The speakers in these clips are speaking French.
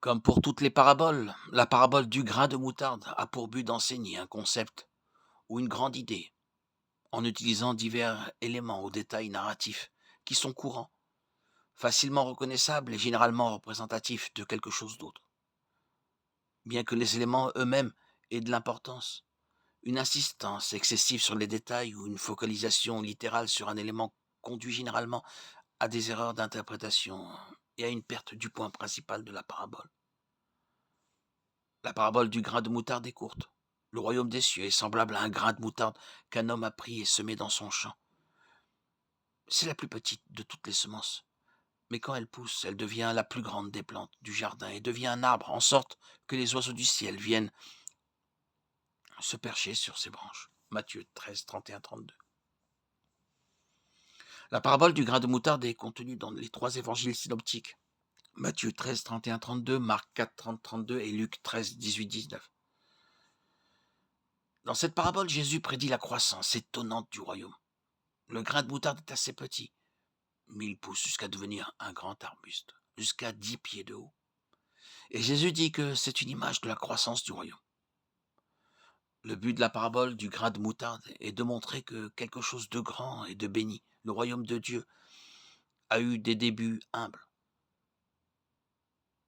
Comme pour toutes les paraboles, la parabole du grain de moutarde a pour but d'enseigner un concept ou une grande idée en utilisant divers éléments ou détails narratifs qui sont courants, facilement reconnaissables et généralement représentatifs de quelque chose d'autre. Bien que les éléments eux-mêmes aient de l'importance, une insistance excessive sur les détails ou une focalisation littérale sur un élément conduit généralement à des erreurs d'interprétation et à une perte du point principal de la parabole. La parabole du grain de moutarde est courte. Le royaume des cieux est semblable à un grain de moutarde qu'un homme a pris et semé dans son champ. C'est la plus petite de toutes les semences. Mais quand elle pousse, elle devient la plus grande des plantes du jardin et devient un arbre, en sorte que les oiseaux du ciel viennent se percher sur ses branches. Matthieu 13, 31, 32. La parabole du grain de moutarde est contenue dans les trois évangiles synoptiques. Matthieu 13, 31, 32, Marc 4, 30, 32 et Luc 13, 18, 19. Dans cette parabole, Jésus prédit la croissance étonnante du royaume. Le grain de moutarde est assez petit, mais il pousse jusqu'à devenir un grand arbuste, jusqu'à 10 pieds de haut. Et Jésus dit que c'est une image de la croissance du royaume. Le but de la parabole du grain de moutarde est de montrer que quelque chose de grand et de béni, le royaume de Dieu, a eu des débuts humbles.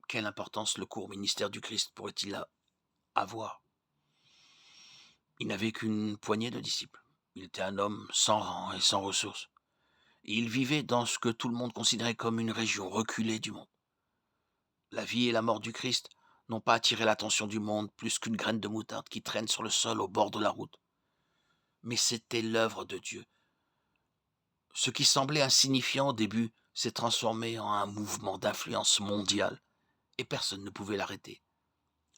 Quelle importance le court ministère du Christ pourrait-il avoir? Il n'avait qu'une poignée de disciples. Il était un homme sans rang et sans ressources. Et il vivait dans ce que tout le monde considérait comme une région reculée du monde. La vie et la mort du Christ n'ont pas attiré l'attention du monde plus qu'une graine de moutarde qui traîne sur le sol au bord de la route. Mais c'était l'œuvre de Dieu. Ce qui semblait insignifiant au début s'est transformé en un mouvement d'influence mondiale et personne ne pouvait l'arrêter.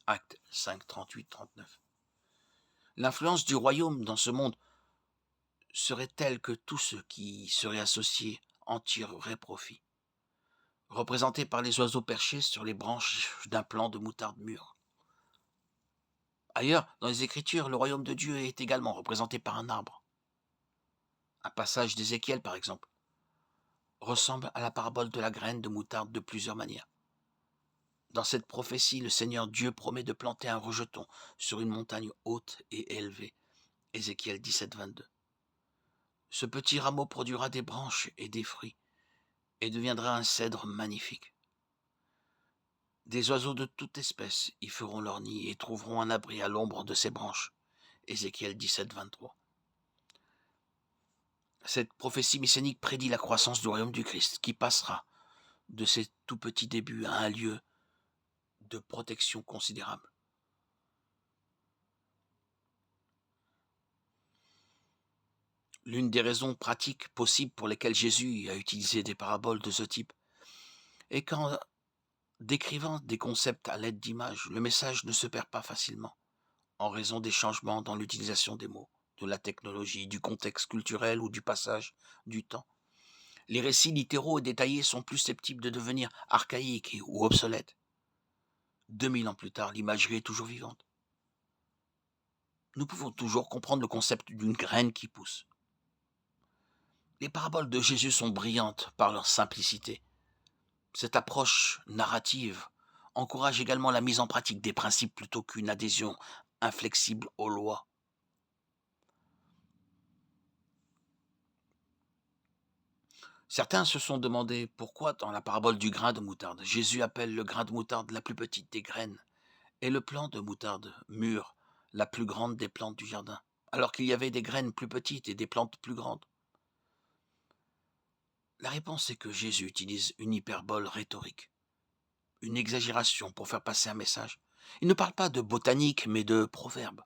Actes 5, 38, 39. L'influence du royaume dans ce monde serait telle que tous ceux qui y seraient associés en tireraient profit. Représenté par les oiseaux perchés sur les branches d'un plant de moutarde mûr. Ailleurs, dans les Écritures, le royaume de Dieu est également représenté par un arbre. Un passage d'Ézéchiel, par exemple, ressemble à la parabole de la graine de moutarde de plusieurs manières. Dans cette prophétie, le Seigneur Dieu promet de planter un rejeton sur une montagne haute et élevée. Ézéchiel 17, 22. Ce petit rameau produira des branches et des fruits et deviendra un cèdre magnifique. Des oiseaux de toute espèce y feront leur nid et trouveront un abri à l'ombre de ses branches. Ézéchiel 17, 23. Cette prophétie messianique prédit la croissance du royaume du Christ, qui passera de ses tout petits débuts à un lieu de protection considérable. L'une des raisons pratiques possibles pour lesquelles Jésus a utilisé des paraboles de ce type est qu'en décrivant des concepts à l'aide d'images, le message ne se perd pas facilement, en raison des changements dans l'utilisation des mots, de la technologie, du contexte culturel ou du passage du temps. Les récits littéraux et détaillés sont plus susceptibles de devenir archaïques ou obsolètes. 2000 ans plus tard, l'imagerie est toujours vivante. Nous pouvons toujours comprendre le concept d'une graine qui pousse. Les paraboles de Jésus sont brillantes par leur simplicité. Cette approche narrative encourage également la mise en pratique des principes plutôt qu'une adhésion inflexible aux lois. Certains se sont demandé pourquoi dans la parabole du grain de moutarde, Jésus appelle le grain de moutarde la plus petite des graines et le plant de moutarde mûr la plus grande des plantes du jardin, alors qu'il y avait des graines plus petites et des plantes plus grandes. La réponse est que Jésus utilise une hyperbole rhétorique, une exagération pour faire passer un message. Il ne parle pas de botanique, mais de proverbe.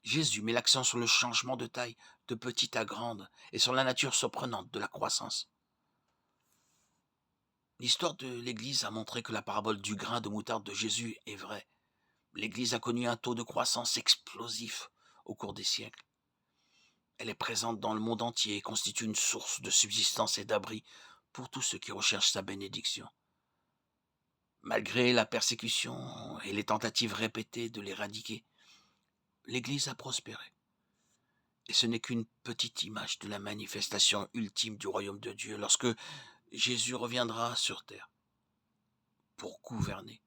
Jésus met l'accent sur le changement de taille, de petite à grande, et sur la nature surprenante de la croissance. L'histoire de l'Église a montré que la parabole du grain de moutarde de Jésus est vraie. L'Église a connu un taux de croissance explosif au cours des siècles. Elle est présente dans le monde entier et constitue une source de subsistance et d'abri pour tous ceux qui recherchent sa bénédiction. Malgré la persécution et les tentatives répétées de l'éradiquer, l'Église a prospéré. Et ce n'est qu'une petite image de la manifestation ultime du royaume de Dieu lorsque Jésus reviendra sur terre pour gouverner.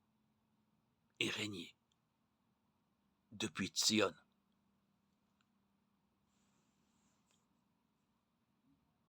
régner depuis Sion.